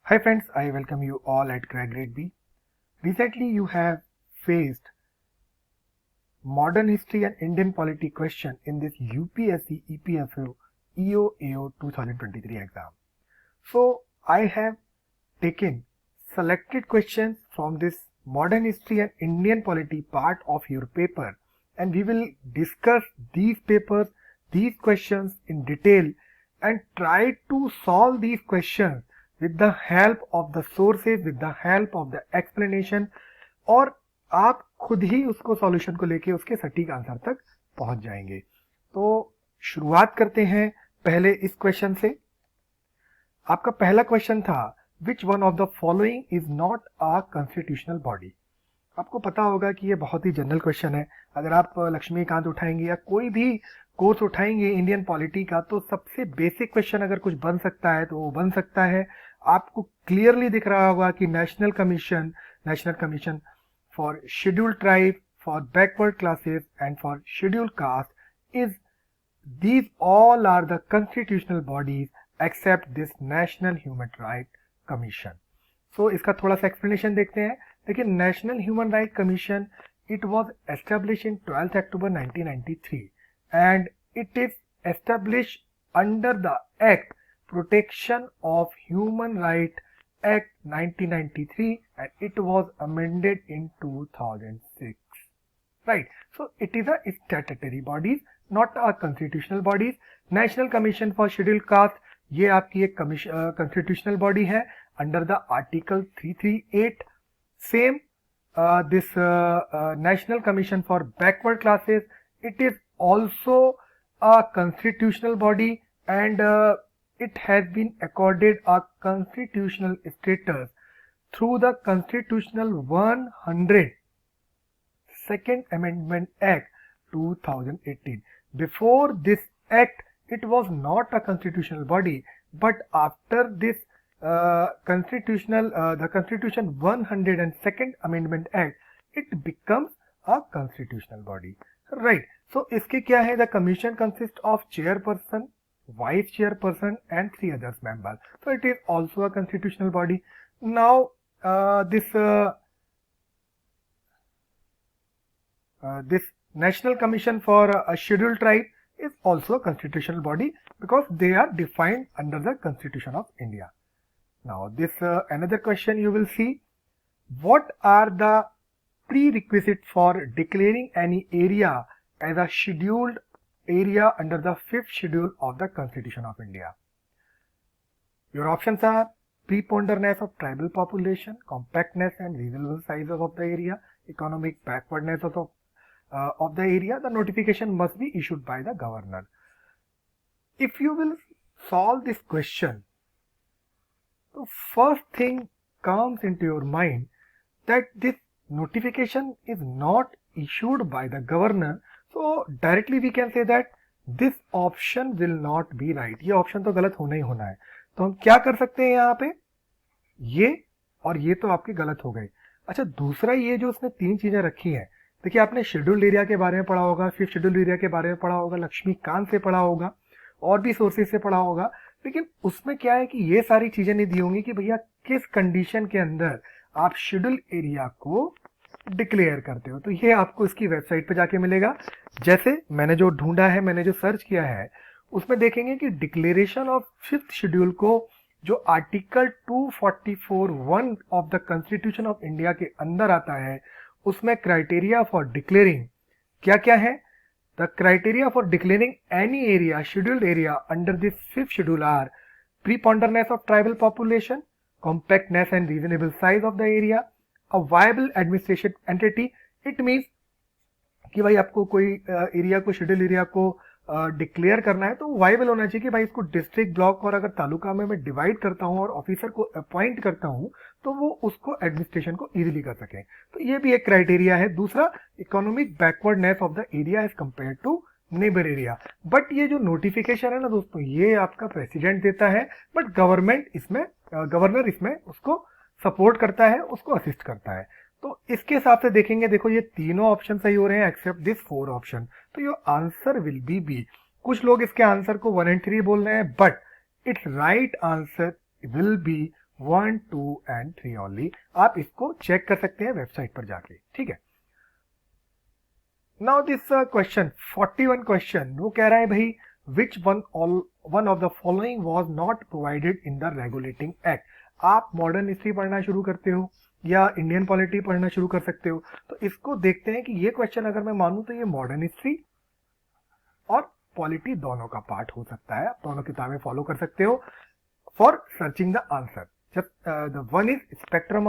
Hi friends, I welcome you all at Crack Grade B. Recently you have faced modern history and Indian polity question in this UPSC EPFO EOAO 2023 exam. So I have taken selected questions from this modern history and Indian polity part of your paper, and we will discuss these papers, these questions in detail and try to solve these questions with the help of the sources, with the help of the explanation, और आप खुद ही उसको solution को लेके उसके सटीक answer तक पहुंच जाएंगे। तो शुरुआत करते हैं पहले इस क्वेश्चन से। आपका पहला क्वेश्चन था which one of the following is not a constitutional body. आपको पता होगा कि ये बहुत ही जनरल क्वेश्चन है। अगर आप लक्ष्मीकांत उठाएंगे या कोई भी कोर्स उठाएंगे इंडियन पॉलिटी का, तो सबसे बेसिक क्वेश्चन अगर कुछ बन सकता है तो वो बन सकता है। आपको क्लियरली दिख रहा होगा कि national commission for scheduled tribe, for backward classes and for scheduled caste is these all are the constitutional bodies except this National Human Rights Commission. So इसका थोड़ा सा explanation देखते हैं। देखिए, National Human Rights Commission, it was established in 12th October 1993 and it is established under the Act Protection of Human Rights Act 1993 and it was amended in 2006. Right, so it is a statutory bodies, not a constitutional bodies. National Commission for Scheduled Caste, ये आपकी एक constitutional body है under the Article 338. Same this National Commission for Backward Classes, it is also a constitutional body and it has been accorded a constitutional status through the Constitutional 100 Second Amendment Act 2018. Before this act, it was not a constitutional body, but after this the Constitution 102nd Amendment Act, it becomes a constitutional body. Right. So इसके क्या है? The commission consists of chairperson, vice chairperson, and 3 others members. So it is also a constitutional body. Now this National Commission for a Scheduled Tribe is also a constitutional body because they are defined under the Constitution of India. Now this another question you will see, what are the prerequisites for declaring any area as a scheduled area under the 5th schedule of the Constitution of India? Your options are preponderance of tribal population, compactness and reasonable sizes of the area, economic backwardness of the area. The notification must be issued by the governor. If you will solve this question, the first thing comes into your mind that this notification is not issued by the governor, so directly we can say that this option will not be right. ये option तो गलत होना ही होना है। तो हम क्या कर सकते हैं यहाँ पे, ये और ये तो आपके गलत हो गए। अच्छा, दूसरा ये जो उसने 3 चीजें रखी हैं, देखिए आपने शेड्यूल्ड एरिया के बारे में पढ़ा होगा, फिर शेड्यूल्ड एरिया के बारे में पढ़ा होगा, लक्ष्मीकांत से पढ़ा होगा और भी सोर्सेज से पढ़ा होगा, लेकिन उसमें क्या है कि ये सारी चीजें नहीं दी होंगी कि भैया किस कंडीशन के अंदर आप शेड्यूल्ड एरिया को डिक्लेयर करते हो। तो ये आपको इसकी वेबसाइट पे जाके मिलेगा। जैसे मैंने जो ढूंढा है, मैंने जो सर्च किया है, उसमें देखेंगे कि डिक्लेरेशन ऑफ 5th शेड्यूल को जो article 244(1) of the constitution of India के अंदर आता है, उसमें क्राइटेरिया फॉर डिक्लेयरिंग क्या क्या है? The criteria for declaring any area scheduled area under this 5th schedule are preponderance of tribal population, compactness and reasonable size of the area, a viable administration entity. It means कि भाई आपको कोई area को, schedule area को declare करना है तो viable होना चाहिए कि भाई इसको डिस्ट्रिक्ट, ब्लॉक और अगर तालुका में मैं डिवाइड करता हूं और ऑफिसर को अपॉइंट करता हूं तो वो उसको एडमिनिस्ट्रेशन को इजीली कर सके। तो ये भी एक क्राइटेरिया है। दूसरा, economic backwardness of the area as compare to neighbour area. But ये जो नोटिफिकेशन है ना दोस्तों, ये आपका प्रेसिडेंट देता है, बट गवर्नर इसमें उसको सपोर्ट करता है, उसको असिस्ट करता है। तो इसके हिसाब से देखेंगे, देखो ये तीनों ऑप्शन सही हो रहे हैं एक्सेप्ट दिस 4 ऑप्शन। तो your answer will be B. कुछ लोग इसके आंसर को 1 and 3 बोल रहे हैं, but it's right answer will B 1, 2 and 3 only. आप इसको चेक कर सकते हैं वेबसाइट पर जाके, ठीक है। नाउ दिस क्वेश्चन 41 क्वेश्चन, वो कह रहा है भाई which one of the following was not provided in the regulating act. आप मॉडर्न हिस्ट्री पढ़ना शुरू करते हो या इंडियन पॉलिटी पढ़ना शुरू कर सकते हो, तो इसको देखते हैं कि ये क्वेश्चन अगर मैं मानूं तो ये मॉडर्न हिस्ट्री और पॉलिटी दोनों का पार्ट हो सकता है। आप दोनों किताबें फॉलो कर सकते हो फॉर सर्चिंग द आंसर। जब the one is spectrum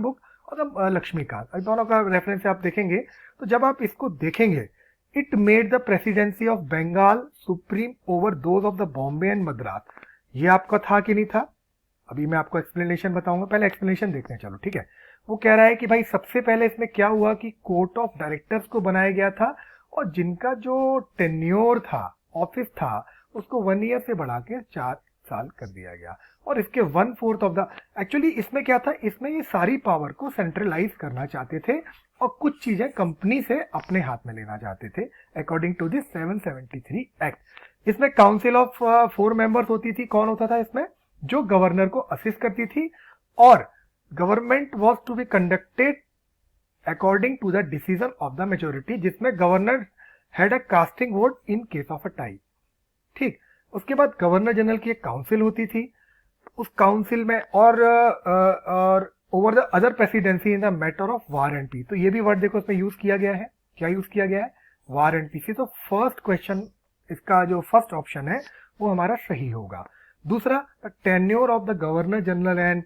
book और द लक्ष्मीकांत, दोनों का रेफरेंस आप देखेंगे। तो जब आप इसको देखेंगे, it made the presidency of Bengal supreme over those of the Bombay and Madras. ये आपका था कि नहीं था? अभी मैं आपको एक्सप्लेनेशन बताऊंगा, पहले एक्सप्लेनेशन देखते हैं, चलो ठीक है। वो कह रहा है कि भाई सबसे पहले इसमें क्या हुआ कि कोर्ट ऑफ डायरेक्टर्स को बनाया गया था और जिनका जो टेन्योर था, ऑफिस था, उसको 1 ईयर से बढ़ा के 4 साल कर दिया गया। और इसके 1/4 ऑफ द, एक्चुअली इसमें क्या था, इसमें ये सारी पावर को सेंट्रलाइज करना चाहते थे और कुछ चीजें कंपनी से अपने हाथ में लेना चाहते थे अकॉर्डिंग टू दिस 773 एक्ट। इसमें काउंसिल ऑफ 4 मेंबर्स होती थी। कौन होता था इसमें? जो गवर्नर को असिस्ट करती थी, और government was to be conducted according to the decision of the majority, जिसमें governor had a casting vote in case of a tie, ठीक। उसके बाद गवर्नर जनरल की एक काउंसिल होती थी, उस काउंसिल में और over the other presidency in the matter of war and peace. तो ये भी वर्ड देखो इसमें यूज किया गया है, क्या यूज किया गया है? वार एंड पीस। तो फर्स्ट क्वेश्चन, इसका जो फर्स्ट ऑप्शन है वो हमारा सही होगा। दूसरा, tenure of the governor general and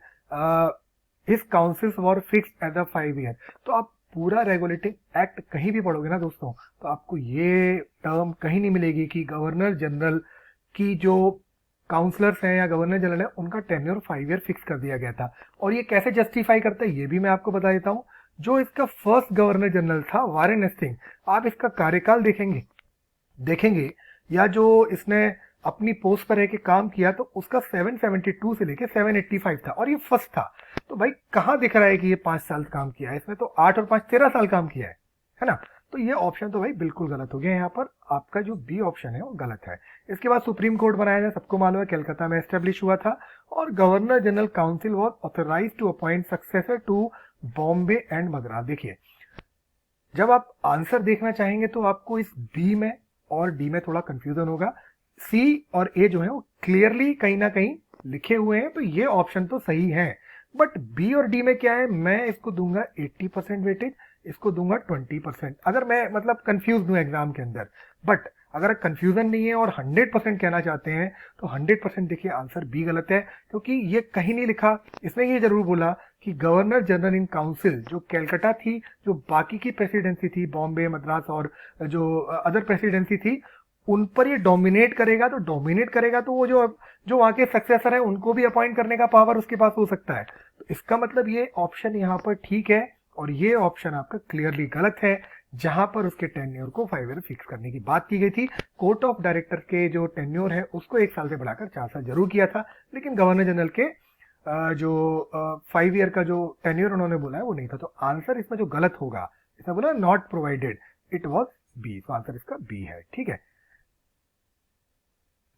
his councils were fixed at the 5 year. तो आप पूरा रेगुलेटिंग एक्ट कहीं भी पढ़ोगे ना दोस्तों, तो आपको ये टर्म कहीं नहीं मिलेगी कि गवर्नर जनरल की जो काउंसलर्स हैं या गवर्नर जनरल है उनका टेन्योर 5 ईयर फिक्स कर दिया गया था। और ये कैसे जस्टिफाई करता है ये भी मैं आपको बता देता हूं। जो इसका फर्स्ट गवर्नर जनरल था वारेन हेस्टिंग, आप इसका कार्यकाल देखेंगे या जो इसने अपनी पोस्ट पर रह के काम किया, तो उसका 772 से लेके 785 था और ये फर्स्ट था। तो भाई कहां दिख रहा है कि ये 5 साल काम किया है? इसमें तो 8 और 5 13 साल काम किया है ना। तो ये ऑप्शन तो भाई बिल्कुल गलत हो गया। यहाँ पर आपका जो बी ऑप्शन है वो गलत है। इसके बाद सुप्रीम कोर्ट बनाया गया, सबको मालूम है, कलकत्ता में एस्टेब्लिश हुआ था। और governor general council was authorise to appoint successor to Bombay and Madras. देखिए, जब आप आंसर देखना चाहेंगे तो आपको इस बी में और डी में थोड़ा कंफ्यूजन होगा। सी और ए जो है वो क्लियरली कहीं ना कहीं लिखे हुए हैं, तो ये ऑप्शन तो सही है। बट बी और डी में क्या है, मैं इसको दूंगा 80% वेटेज, इसको दूंगा 20%। अगर मैं मतलब कंफ्यूज हूं एग्जाम के अंदर, बट अगर कंफ्यूजन नहीं है और 100% कहना चाहते हैं तो 100% देखिए आंसर बी गलत है, क्योंकि ये कहीं नहीं लिखा। इसने ये जरूर बोला कि गवर्नर जनरल इन काउंसिल जो कलकत्ता थी, जो बाकी की प्रेसिडेंसी थी बॉम्बे मद्रास और जो अदर प्रेसिडेंसी थी, उन पर ये डोमिनेट करेगा। तो डोमिनेट करेगा तो वो जो वहां के सक्सेसर है उनको भी अपॉइंट करने का पावर उसके पास हो सकता है। तो इसका मतलब ये ऑप्शन यहाँ पर ठीक है और ये ऑप्शन आपका क्लियरली गलत है, जहां पर उसके टेन्योर को 5 ईयर फिक्स करने की बात की गई थी। कोर्ट ऑफ डायरेक्टर के जो टेन्योर है उसको 1 साल से बढ़ाकर 4 साल जरूर किया था, लेकिन गवर्नर जनरल के जो 5 ईयर का जो टेन्योर उन्होंने बोला है वो नहीं था। तो आंसर इसमें जो गलत होगा, इसमें बोला not provided, it was B. तो आंसर इसका बी है, ठीक है।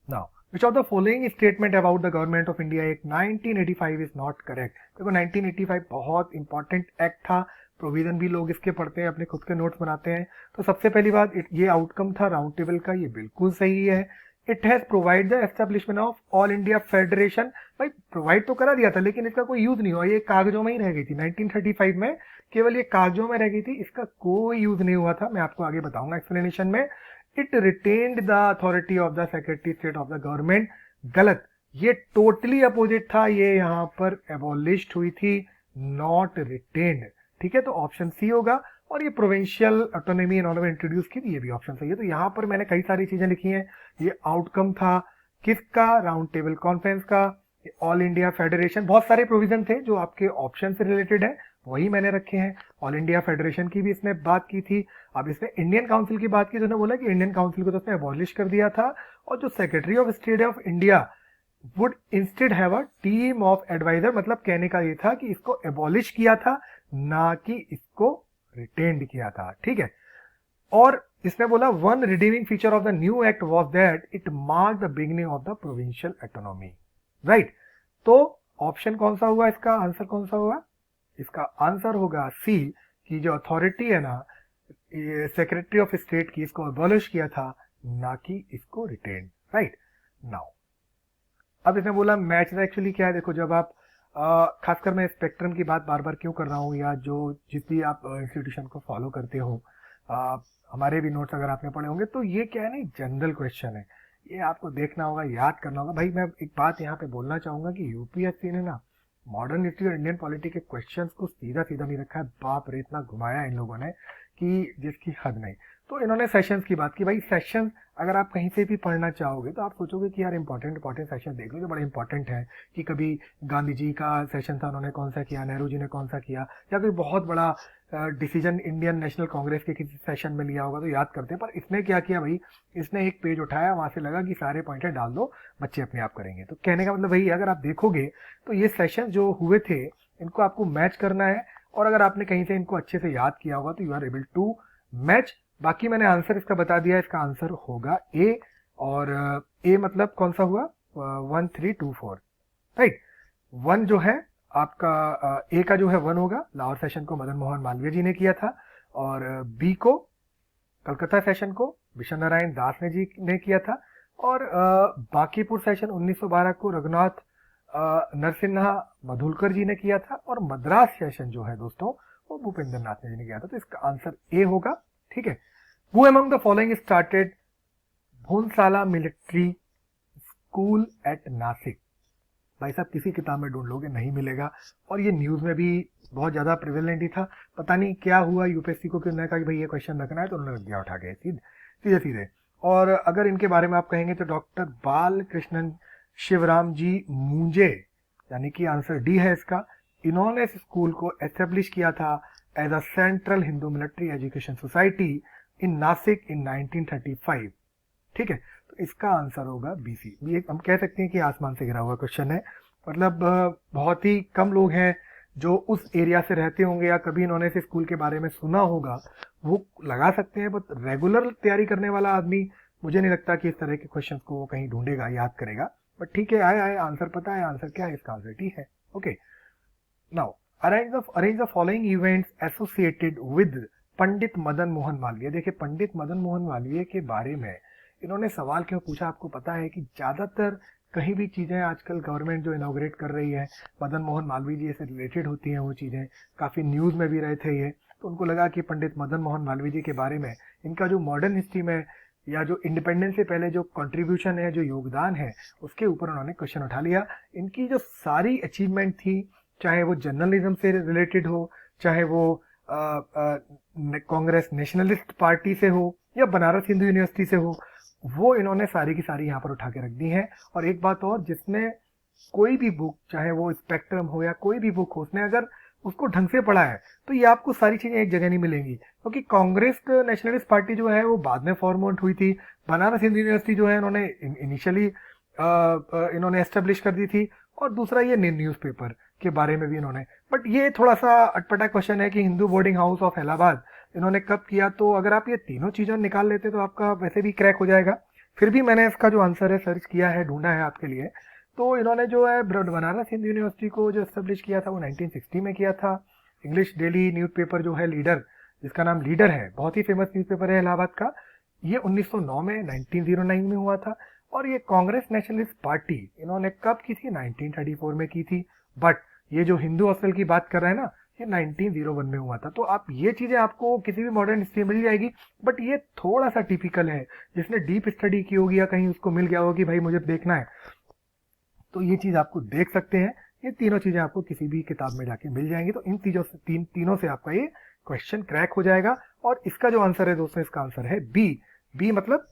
Now, which of the following statement about the Government of India Act 1985 is not correct? देखो 1985 बहुत इंपॉर्टेंट एक्ट था, प्रोविजन भी लोग इसके पढ़ते हैं, अपने खुद के नोट्स बनाते हैं। तो सबसे पहली बात, ये आउटकम था राउंड टेबल का, ये बिल्कुल सही है। It has provide the establishment of all India federation. भाई प्रोवाइड तो करा दिया था, लेकिन इसका कोई यूज नहीं हुआ, ये कागजों में ही रह गई थी। 1935 में केवल ये कागजों में रह गई थी, इसका कोई यूज नहीं हुआ था। मैं आपको आगे बताऊंगा एक्सप्लेनेशन में। It retained the authority of the secretary state of the government, गलत, ये टोटली अपोजिट था, ये यहां पर एबॉलिश्ड हुई थी, नॉट रिटेन्ड, ठीक है। तो ऑप्शन सी होगा। और ये प्रोविंशियल ऑटोनॉमी इन्होंने इंट्रोड्यूस की थी, ये भी ऑप्शन सही है। तो यहां पर मैंने कई सारी चीजें लिखी हैं। ये आउटकम था किसका? राउंड टेबल कॉन्फ्रेंस का। ऑल इंडिया फेडरेशन, बहुत सारे प्रोविजन थे जो आपके ऑप्शन से रिलेटेड है, वही मैंने रखे हैं। ऑल इंडिया फेडरेशन की भी इसने बात की थी। अब इसने इंडियन काउंसिल की बात की, तो बोला कि इंडियन काउंसिल को तो उसने अबॉलिश कर दिया था, और जो secretary of state of India would instead have a team of adviser, मतलब कहने का ये था कि इसको एबॉलिश किया था, ना कि इसको रिटेन्ड किया था, ठीक है। और इसने बोला one redeeming feature of the new act was that it mark the beginning of the provincial autonomy, right. तो ऑप्शन कौन सा हुआ, इसका आंसर कौन सा हुआ? इसका आंसर होगा सी, कि जो अथॉरिटी है ना सेक्रेटरी ऑफ स्टेट की, इसको अबॉलिश किया था, ना कि इसको रिटेन, राइट। नाउ अब इसने बोला मैच एक्चुअली क्या है, देखो जब आप खासकर मैं स्पेक्ट्रम की बात बार बार क्यों कर रहा हूँ, या जो जिस भी आप इंस्टीट्यूशन को फॉलो करते हो, हमारे भी नोट्स अगर आपने पढ़े होंगे, तो ये क्या है ना, जनरल क्वेश्चन है, ये आपको देखना होगा, याद करना होगा। भाई मैं एक बात यहाँ पे बोलना चाहूंगा कि यूपीएससी ने ना मॉडर्न हिस्ट्री और इंडियन पॉलिटी के क्वेश्चंस को सीधा सीधा नहीं रखा है, बाप रे इतना घुमाया इन लोगों ने कि जिसकी हद नहीं। तो इन्होंने सेशंस की बात की, भाई सेशंस अगर आप कहीं से भी पढ़ना चाहोगे तो आप सोचोगे कि यार इंपॉर्टेंट सेशन देख लो जो बड़े इंपॉर्टेंट है, कि कभी गांधी जी का सेशन था, उन्होंने कौन सा किया, नेहरू जी ने कौन सा किया, या कोई बहुत बड़ा डिसीजन इंडियन नेशनल कांग्रेस के किसी सेशन में लिया होगा तो याद करते हैं। पर इसने क्या किया भाई, इसने एक पेज उठाया, वहां से लगा कि सारे पॉइंटर डाल दो, बच्चे अपने आप करेंगे। तो कहने का मतलब भाई अगर आप देखोगे तो ये सेशन जो हुए थे इनको आपको मैच करना है, और अगर आपने कहीं से इनको अच्छे से याद किया होगा तो you are able to match. बाकी मैंने आंसर इसका बता दिया, इसका आंसर होगा ए, और ए मतलब कौन सा हुआ, 1 3 2 4, राइट। 1 जो है आपका ए का जो है 1 होगा, लाहौर सेशन को मदन मोहन मालवीय जी ने किया था, और बी को कलकत्ता सेशन को विश्व नारायण दास जी ने किया था, और बांकीपुर सेशन 1912 को रघुनाथ नरसिन्हा मधुलकर जी ने किया था, और मद्रास सेशन जो है दोस्तों वो भूपेंद्र नाथ जी ने किया था। तो इसका आंसर ए होगा, ठीक है। Who among the following started Bhonsala military school at Nashik? भाई साहब किसी किताब में ढूंढ लोगे नहीं मिलेगा, और ये न्यूज में भी बहुत ज्यादा प्रिवेलेंट ही था। पता नहीं क्या हुआ यूपीएससी को कि उन्होंने कहा कि भाई ये क्वेश्चन रखना है, तो उन्होंने रख दिया उठा के सीधे सीधे। और अगर इनके बारे में आप कहेंगे तो डॉक्टर बाल कृष्णन शिवराम जी मूंजे, यानी कि आंसर डी है इसका। इन्होंने इस स्कूल को एस्टेब्लिश किया था as a central Hindu military education society in Nashik in 1935, ठीक है। तो इसका आंसर होगा बीसी। ये हम कह सकते हैं कि आसमान से गिरा हुआ क्वेश्चन है, मतलब बहुत ही कम लोग हैं जो उस एरिया से रहते होंगे या कभी इन्होंने इस स्कूल के बारे में सुना होगा, वो लगा सकते हैं। बट रेगुलर तैयारी करने वाला आदमी मुझे नहीं लगता कि इस तरह के क्वेश्चन को वो कहीं ढूंढेगा, याद करेगा। बट ठीक है, आए आंसर पता है, आंसर क्या है, इसका आंसर टी है, okay. Now arrange the following events associated with Pandit Madan Mohan Malaviya. देखिए पंडित मदन मोहन मालवीय के बारे में इन्होंने सवाल क्यों पूछा, आपको पता है कि ज्यादातर कहीं भी चीजें आजकल गवर्नमेंट जो इनॉग्रेट कर रही है मदन मोहन मालवीय जी से रिलेटेड होती हैं, वो चीजें काफी न्यूज में भी रहे थे ये, तो उनको लगा कि पंडित मदन मोहन मालवीय जी के बारे में इनका जो मॉडर्न हिस्ट्री में या जो इंडिपेंडेंस से पहले जो कंट्रीब्यूशन है, जो योगदान है, उसके ऊपर उन्होंने क्वेश्चन उठा लिया। इनकी जो सारी अचीवमेंट थी, चाहे वो जर्नलिज्म से रिलेटेड हो, चाहे वो कांग्रेस नेशनलिस्ट पार्टी से हो, या बनारस हिंदू यूनिवर्सिटी से हो, वो इन्होंने सारी की सारी यहाँ पर उठा के रख दी हैं। और एक बात और, जिसने कोई भी बुक, चाहे वो स्पेक्ट्रम हो या कोई भी बुक हो, उसने अगर उसको ढंग से पढ़ा है तो ये आपको सारी चीजें एक जगह नहीं मिलेंगी, क्योंकि कांग्रेस नेशनलिस्ट पार्टी जो है वो बाद में फॉर्म हुई थी। बनारस हिंदू यूनिवर्सिटी जो है इन्होंने इनिशियली इन्होंने एस्टेब्लिश कर दी थी, और दूसरा ये न्यूज़पेपर के बारे में भी इन्होंने। बट ये थोड़ा सा अटपटा क्वेश्चन है कि Hindu boarding house of Allahabad इन्होंने कब किया, तो अगर आप ये तीनों चीजों निकाल लेते तो आपका वैसे भी क्रैक हो जाएगा। फिर भी मैंने इसका जो आंसर है सर्च किया है, ढूंढा है आपके लिए। तो इन्होंने जो है बनारस हिंदू यूनिवर्सिटी को जो एस्टेब्लिश किया था वो 1960 में किया था। इंग्लिश डेली न्यूज़पेपर जो है लीडर, जिसका नाम लीडर है, बहुत ही फेमस न्यूज़पेपर है इलाहाबाद का, ये 1909 में 1909 में हुआ था। और ये कांग्रेस नेशनलिस्ट पार्टी इन्होंने कब की थी, 1934 में की थी। बट ये जो हिंदू हॉस्टल की बात कर रहे हैं ना, ये 1901 में हुआ था। तो आप ये चीजें आपको किसी भी मॉडर्न हिस्ट्री में मिल जाएगी, बट ये थोड़ा सा टिपिकल है, जिसने डीप स्टडी की होगी या कहीं उसको मिल गया होगा कि भाई मुझे देखना है, तो ये चीज आपको देख सकते हैं। ये तीनों चीजें आपको किसी भी किताब में जाके मिल जाएंगी। तो इन चीजों से तीनों से आपका ये क्वेश्चन क्रैक हो जाएगा। और इसका जो आंसर है दोस्तों, इसका आंसर है बी। बी मतलब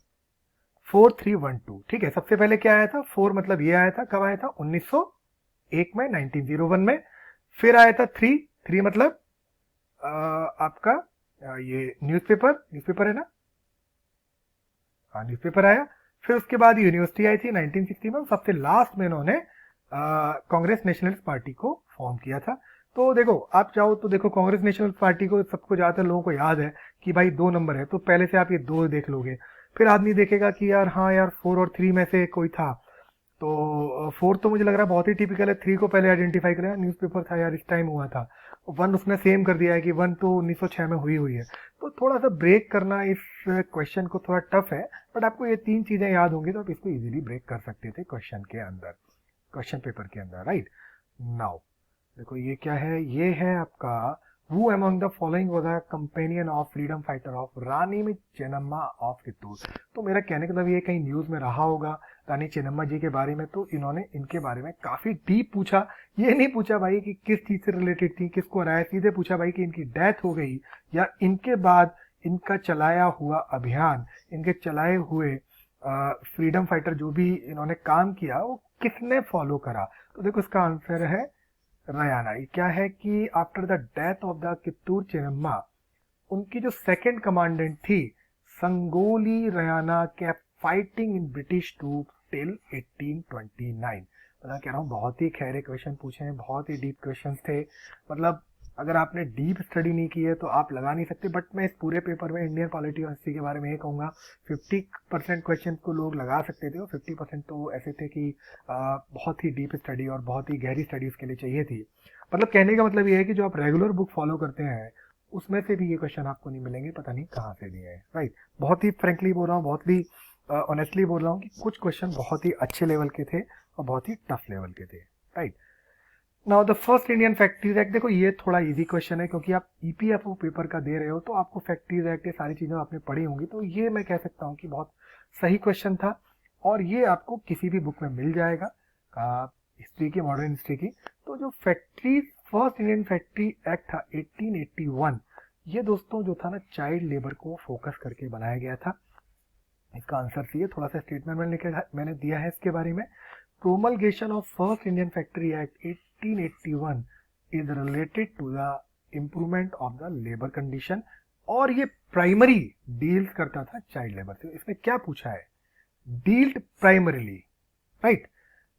4312, ठीक है। सबसे पहले क्या आया था, 4 मतलब ये आया था, कब आया था, 1901 में, 1901 में। फिर आया था 3 मतलब आपका ये न्यूज़पेपर है ना, हाँ न्यूज़पेपर आया। फिर उसके बाद यूनिवर्सिटी आई थी 1960 में। सबसे लास्ट में इन्होंने कांग्रेस नेशनलिस्ट पार्टी को फॉर्म किया था। तो देखो आप चाहो तो देखो, कांग्रेस नेशनल पार्टी को सबको ज्यादातर लोगों को याद है कि भाई 2 नंबर है, तो पहले से आप ये 2 देख लोगे, फिर आदमी देखेगा कि यार हाँ यार 4 और 3 में से कोई था, तो 4 तो मुझे लग रहा है बहुत ही टिपिकल है, 3 को पहले आइडेंटिफाई करें, न्यूज़पेपर था यार, इस टाइम हुआ था। 1 उसने सेम कर दिया है कि 1 तो 1906 में हुई है। तो थोड़ा सा ब्रेक करना इस क्वेश्चन को थोड़ा टफ है, बट आपको ये 3 चीजें याद होंगी तो आप इसको इजीली ब्रेक कर सकते थे क्वेश्चन के अंदर, क्वेश्चन पेपर के अंदर, राइट। नाउ देखो ये क्या है, ये है आपका Who among the following was a companion of freedom fighter of रानी में चेन्नम्मा ऑफ कित्तूर। तो मेरा कहने का मतलब ये कहीं न्यूज में रहा होगा रानी चेन्नम्मा जी के बारे में, तो इन्होंने इनके बारे में काफी डीप पूछा। ये नहीं पूछा भाई कि किस चीज से रिलेटेड थी, किसको हराया, सीधे पूछा भाई कि इनकी डेथ हो गई या इनके बाद इनका चलाया हुआ अभियान, इनके चलाए हुए फ्रीडम फाइटर जो भी इन्होंने काम किया वो किसने फॉलो करा। तो देखो इसका आंसर है रयाना। क्या है कि after the death of the Kittur Chennamma, उनकी जो सेकंड कमांडेंट थी Sangolli Rayanna kept fighting in British troop till 1829। मतलब कह रहा हूँ बहुत ही खैरे क्वेश्चन पूछे हैं, बहुत ही डीप क्वेश्चन थे। मतलब अगर आपने डीप स्टडी नहीं की है तो आप लगा नहीं सकते, बट मैं इस पूरे पेपर में इंडियन पॉलिटी और हिस्ट्री के बारे में ये कहूँगा 50% क्वेश्चन को लोग लगा सकते थे और 50% तो ऐसे थे कि बहुत ही डीप स्टडी और बहुत ही गहरी स्टडी उसके लिए चाहिए थी। मतलब कहने का मतलब ये है कि जो आप रेगुलर बुक फॉलो करते हैं उसमें से भी ये क्वेश्चन आपको नहीं मिलेंगे, पता नहीं कहाँ से दिए हैं, राइट। बहुत ही फ्रेंकली बोल रहा हूँ, बहुत ही ऑनेस्टली बोल रहा हूँ कि कुछ क्वेश्चन बहुत ही अच्छे लेवल के थे और बहुत ही टफ लेवल के थे, right. Now the first Indian factories act, देखो ये थोड़ा इजी क्वेश्चन है क्योंकि आप ईपीएफओ पेपर का दे रहे हो तो आपको फैक्ट्रीज एक्ट ये सारी चीजें आपने पढ़ी होंगी, तो ये मैं कह सकता हूँ कि बहुत सही क्वेश्चन था और ये आपको किसी भी बुक में मिल जाएगा हिस्ट्री की, मॉडर्न हिस्ट्री की। तो जो factory first Indian factory act था 1881, ये दोस्तों जो था ना चाइल्ड लेबर को फोकस करके बनाया गया था। इसका आंसर सी है, थोड़ा सा स्टेटमेंट मैंने दिया है इसके बारे में। Promulgation of first Indian factory act 1881 is related to the improvement of the labour condition, और ये प्राइमरी डील्स करता था चाइल्ड लेबर से। इसने क्या पूछा है, dealt primarily, right.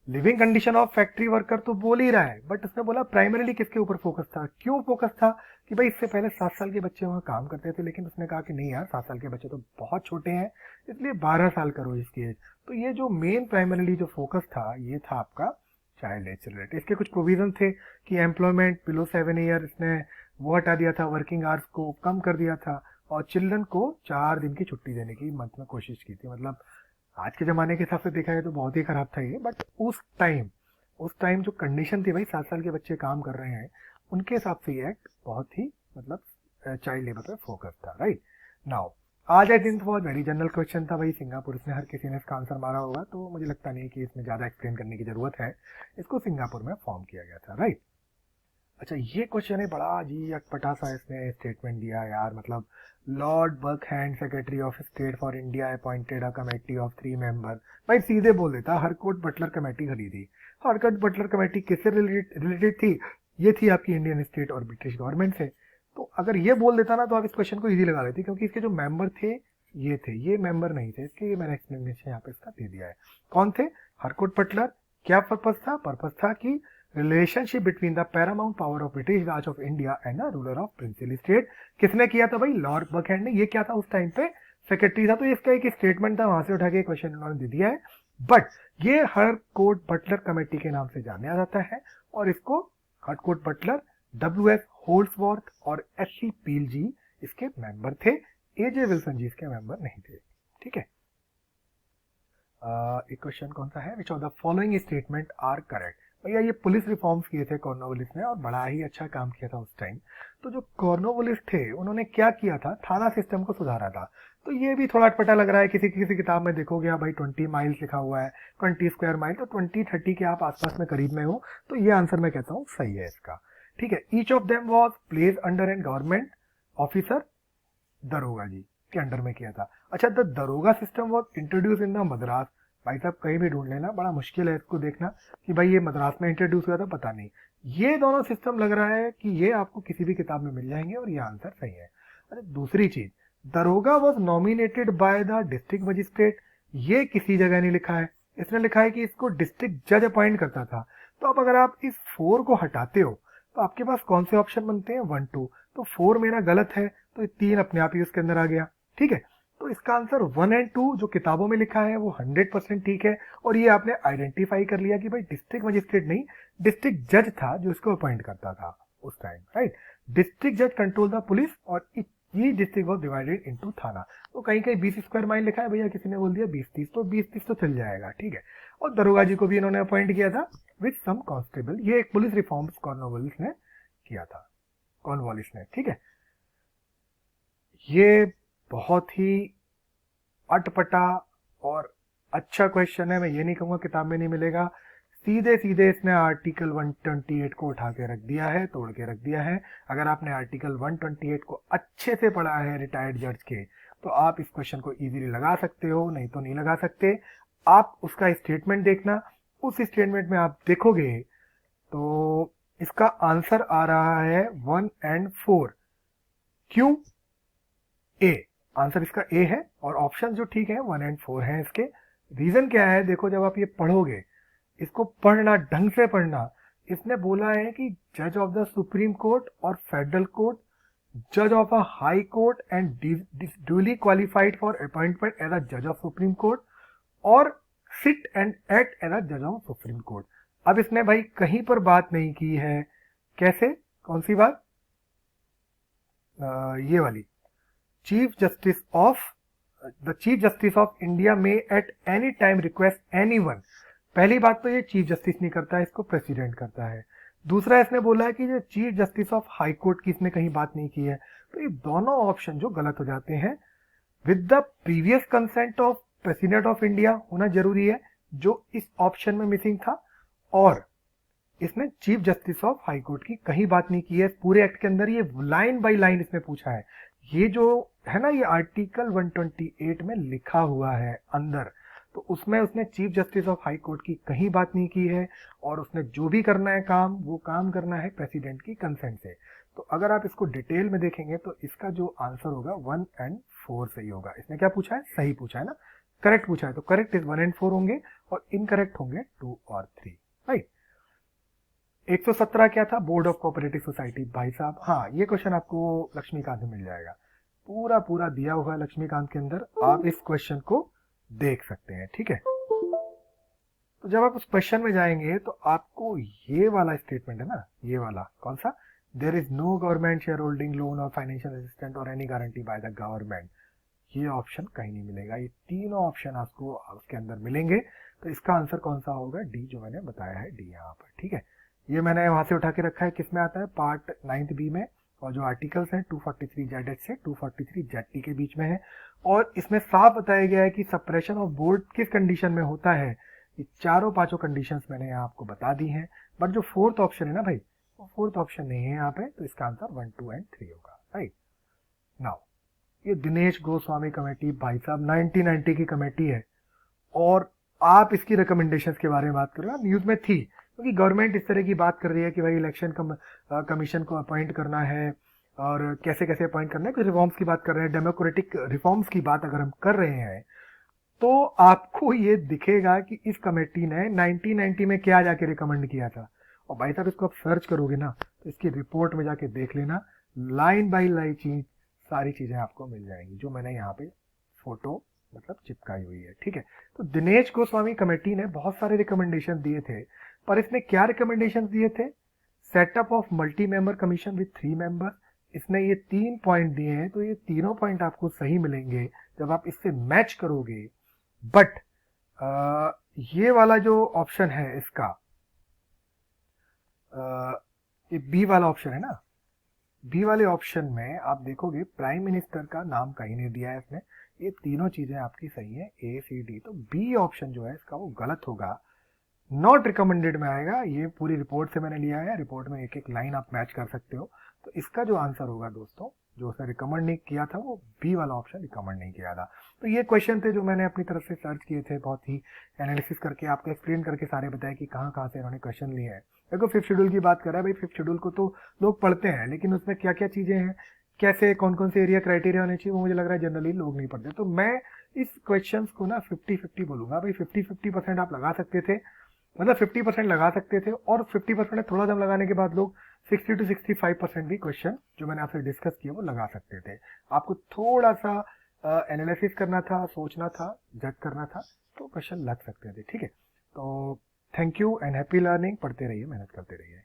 Living condition of factory worker तो बोल ही रहा है, बट उसने बोला प्राइमरीली किसके ऊपर फोकस था। क्यों फोकस था कि भाई इससे पहले 7 साल के बच्चे वहां काम करते थे, लेकिन उसने कहा कि नहीं यार 7 साल के बच्चे तो बहुत छोटे हैं, इसलिए 12 साल करो इसकी एज। तो ये जो मेन प्राइमरीली जो फोकस था ये था आपका चाइल्ड एज से रिलेटेड। इसके कुछ प्रोविजन थे कि एम्प्लॉयमेंट बिलो 7 ईयर, इसने वो हटा दिया था, वर्किंग आवर्स को कम कर दिया था और चिल्ड्रन को 4 दिन की छुट्टी देने की मंथ में कोशिश की थी। मतलब आज के ज़माने के हिसाब से देखा जाए तो बहुत ही ख़राब था ये, बट उस टाइम जो कंडीशन थी भाई 7 साल के बच्चे काम कर रहे हैं, उनके हिसाब से ये एक्ट बहुत ही मतलब चाइल्ड लेबर पे फोकस था, राइट। नाउ आज आई थिंक बहुत वेरी जनरल क्वेश्चन था भाई, सिंगापुर, इसने हर किसी ने इसका आंसर मारा होगा, तो मुझे लगता नहीं कि इसमें ज़्यादा एक्सप्लेन करने की ज़रूरत है। इसको सिंगापुर में फॉर्म किया गया था, राइट। अच्छा ये क्वेश्चन है बड़ा अजीब अटपटा सा, इसने स्टेटमेंट दिया यार। मतलब lord Birkenhead secretary of state for India appointed a committee of 3 member. भाई सीधे बोल देता हरकोट बटलर कमेटी खरीदी। हरकोट बटलर कमेटी किससे रिलेटेड थी, ये थी आपकी इंडियन स्टेट और ब्रिटिश गवर्नमेंट से। तो अगर ये बोल देता ना तो आप इस क्वेश्चन को इजी लगा लेते, क्योंकि इसके जो मेंबर थे ये थे, ये मेंबर नहीं थे इसके। ये मैंने एक्सप्लेनेशन यहाँ पे इसका दे दिया है। कौन थे हरकोट बटलर, क्या पर्पस था, पर्पस था कि relationship between the paramount power of British Raj of India and the ruler of princely state. किसने किया था भाई, लॉर्ड बकहैंड ने। ये क्या था उस टाइम पे, सेक्रेटरी था। तो इसका एक स्टेटमेंट था, वहां से उठा के क्वेश्चन उन्होंने दे दिया है। बट ये हरकोट बटलर कमेटी के नाम से जाना जाता है और इसको हरकोट बटलर, WS होल्ड्सवर्थ और SC पील जी इसके मेंबर थे। AJ विल्सन जी इसके मेंबर नहीं थे, ठीक है। एक क्वेश्चन कौन सा है, which of the following statement are correct. भैया ये पुलिस रिफॉर्म्स किए थे कॉर्नवालिस ने और बड़ा ही अच्छा काम किया था उस टाइम। तो जो कॉर्नवालिस थे उन्होंने क्या किया था, थाना सिस्टम को सुधारा था। तो ये भी थोड़ा अटपटा लग रहा है, किसी किसी किताब में देखोगे आप भाई 20 माइल्स लिखा हुआ है, 20 स्क्वायर माइल, तो 20-30 के आप आसपास में करीब में हो। तो ये आंसर मैं कहता हूँ सही है इसका, ठीक है। Each of them was place under an government officer, दरोगा जी के अंडर में किया था। अच्छा, द दरोगा system was introduce in the Madras. भाई साहब कहीं भी ढूंढ लेना, बड़ा मुश्किल है इसको देखना कि भाई ये मद्रास में इंट्रोड्यूस हुआ था, पता नहीं। ये दोनों सिस्टम लग रहा है कि ये आपको किसी भी किताब में मिल जाएंगे और ये आंसर सही है। अरे दूसरी चीज, दरोगा was nominated by the district magistrate, ये किसी जगह नहीं लिखा है। इसने लिखा है कि इसको डिस्ट्रिक्ट जज अपॉइंट करता था। तो अब अगर आप इस 4 को हटाते हो तो आपके पास कौन से ऑप्शन बनते हैं, 1, 2। तो 4 मेरा गलत है, तो 3 अपने आप ही उसके अंदर आ गया, ठीक है। तो इसका आंसर 1 एंड 2 जो किताबों में लिखा है वो 100% ठीक है। और ये आपने आइडेंटिफाई कर लिया कि भाई डिस्ट्रिक्ट मजिस्ट्रेट नहीं, डिस्ट्रिक्ट जज था जो इसको अपॉइंट करता था उस टाइम, राइट। डिस्ट्रिक्ट जज कंट्रोल द पुलिस और ये डिस्ट्रिक्ट वॉज डिवाइडेड इनटू थाना। तो कहीं कहीं 20 स्क्वायर माइल लिखा है, भैया किसी ने बोल दिया 20-30, तो 20-30 तो चल जाएगा, ठीक है। और दरोगा जी को भी इन्होंने अपॉइंट किया था विद सम कांस्टेबल। ये एक पुलिस रिफॉर्म्स कॉर्नवालिस ने किया था, कॉर्नवालिस ने, ठीक है। ये बहुत ही अटपटा और अच्छा क्वेश्चन है। मैं ये नहीं कहूंगा किताब में नहीं मिलेगा, सीधे सीधे इसने आर्टिकल 128 को उठा के रख दिया है, तोड़ के रख दिया है। अगर आपने आर्टिकल 128 को अच्छे से पढ़ा है रिटायर्ड जज के, तो आप इस क्वेश्चन को इजीली लगा सकते हो, नहीं तो नहीं लगा सकते। आप उसका स्टेटमेंट देखना, उस स्टेटमेंट में आप देखोगे तो इसका आंसर आ रहा है 1 एंड 4। क्यों? ए, आंसर इसका ए है और ऑप्शन जो ठीक है 1 एंड 4 हैं इसके। रीजन क्या है? देखो, जब आप ये पढ़ोगे, इसको पढ़ना, ढंग से पढ़ना। इसने बोला है कि जज ऑफ द सुप्रीम कोर्ट और फेडरल कोर्ट, जज of a high court and duly qualified for appointment as a जज ऑफ सुप्रीम कोर्ट और sit and act as a जज ऑफ सुप्रीम कोर्ट। अब इसने भाई कहीं पर बात नहीं की है, कैसे, कौन सी बात? ये वाली, chief justice of the chief justice of India में at any time request anyone. पहली बात तो ये चीफ जस्टिस नहीं करता है, इसको प्रेसिडेंट करता है। दूसरा, इसने बोला है कि जो chief justice of high court की इसने कहीं बात नहीं की है। तो ये दोनों ऑप्शन जो गलत हो जाते हैं। With the previous consent of president of India होना जरूरी है, जो इस ऑप्शन में मिसिंग था। और इसने chief justice of high court की कहीं बात नहीं की है पूरे एक्ट के अंदर। ये लाइन बाय लाइन इसने पूछा है। ये जो है ना, ये आर्टिकल 128 में लिखा हुआ है अंदर, तो उसमें उसने chief justice of high court की कहीं बात नहीं की है। और उसने जो भी करना है काम, वो काम करना है प्रेसिडेंट की कंसेंट से। तो अगर आप इसको डिटेल में देखेंगे तो इसका जो आंसर होगा 1 एंड 4 सही होगा। इसने क्या पूछा है? सही पूछा है ना, करेक्ट पूछा है। तो करेक्ट इज 1 एंड 4 होंगे और इनकरेक्ट होंगे 2 और 3, राइट। 117 क्या था? Board of cooperative society. भाई साहब, हाँ, ये क्वेश्चन आपको लक्ष्मीकांत में मिल जाएगा, पूरा पूरा दिया हुआ है लक्ष्मीकांत के अंदर। आप इस क्वेश्चन को देख सकते हैं, ठीक है। तो जब आप उस क्वेश्चन में जाएंगे तो आपको ये वाला स्टेटमेंट है ना, ये वाला कौन सा, there is no government share holding loan और फाइनेंशियल असिस्टेंट और any guarantee by the government, ये ऑप्शन कहीं नहीं मिलेगा। ये तीनों ऑप्शन आपको उसके अंदर मिलेंगे। तो इसका आंसर कौन सा होगा? डी, जो मैंने बताया है, डी यहाँ पर, ठीक है। ये मैंने वहां से उठा के रखा है, किसमें आता है? पार्ट 9 बी में। और जो आर्टिकल्स हैं 243 जेड से 243 जेड टी के बीच में है। और इसमें साफ बताया गया है कि सप्रेशन ऑफ बोर्ड किस कंडीशन में होता है। ये चारों पांचों कंडीशंस मैंने यहाँ आपको बता दी हैं। बट जो फोर्थ ऑप्शन है ना भाई, वो फोर्थ ऑप्शन नहीं है यहाँ पे। तो इसका आंसर 1, 2 एंड 3 होगा, राइट। नाउ, ये दिनेश गोस्वामी कमेटी, भाई साहब 1990 की कमेटी है। और आप इसकी रिकमेंडेशंस के बारे में बात कर रहे हो, न्यूज में थी, क्योंकि गवर्नमेंट इस तरह की बात कर रही है कि भाई इलेक्शन कमीशन को अपॉइंट करना है और कैसे कैसे अपॉइंट करना है, कुछ रिफॉर्म्स की बात कर रहे हैं, डेमोक्रेटिक रिफॉर्म्स की बात अगर हम कर रहे हैं, तो आपको ये दिखेगा कि इस कमेटी ने 1990 में क्या जाके रिकमेंड किया था। और भाई साहब, इसको आप सर्च करोगे ना, तो इसकी रिपोर्ट में जाके देख लेना, लाइन बाय लाइन चीज, सारी चीजें आपको मिल जाएंगी जो मैंने यहाँ पे फोटो मतलब चिपकाई हुई है, ठीक है। तो दिनेश गोस्वामी कमेटी ने बहुत सारे रिकमेंडेशन दिए थे, पर इसने क्या रिकमेंडेशन दिए थे? Setup of multi member commission with 3 member. इसने ये 3 पॉइंट दिए हैं, तो ये तीनों पॉइंट आपको सही मिलेंगे जब आप इससे मैच करोगे। बट ये वाला जो ऑप्शन है इसका, ये बी वाला ऑप्शन है ना, बी वाले ऑप्शन में आप देखोगे प्राइम मिनिस्टर का नाम कहीं नहीं दिया है इसने। ये तीनों चीजें आपकी सही है, ए सी डी। तो बी ऑप्शन जो है इसका वो गलत होगा, नॉट रिकमेंडेड में आएगा। ये पूरी रिपोर्ट से मैंने लिया है, रिपोर्ट में एक एक लाइन आप मैच कर सकते हो। तो इसका जो आंसर होगा दोस्तों, जो उसने रिकमेंड नहीं किया था, वो बी वाला ऑप्शन रिकमेंड नहीं किया था। तो ये क्वेश्चन थे जो मैंने अपनी तरफ से सर्च किए थे, बहुत ही एनालिसिस करके आपको एक्सप्लेन करके सारे बताया कि कहाँ कहाँ से इन्होंने क्वेश्चन लिए हैं। देखो, 5th शेड्यूल की बात कर रहा है भाई, 5th शेड्यूल को तो लोग पढ़ते हैं, लेकिन उसमें क्या क्या चीजें हैं, कैसे कौन कौन से एरिया क्राइटेरिया होने चाहिए, वो मुझे लग रहा है जनरली लोग नहीं पढ़ते। तो मैं इस क्वेश्चन को ना 50-50 बोलूंगा भाई। 50-50% आप लगा सकते थे, मतलब 50% लगा सकते थे, और 50% थोड़ा दम लगाने के बाद लोग 60 to 65% भी क्वेश्चन जो मैंने आपसे डिस्कस किया वो लगा सकते थे। आपको थोड़ा सा एनालिसिस करना था, सोचना था, जज करना था, तो क्वेश्चन लग सकते थे, ठीक है। तो thank you and happy learning, पढ़ते रहिए, मेहनत करते रहिए।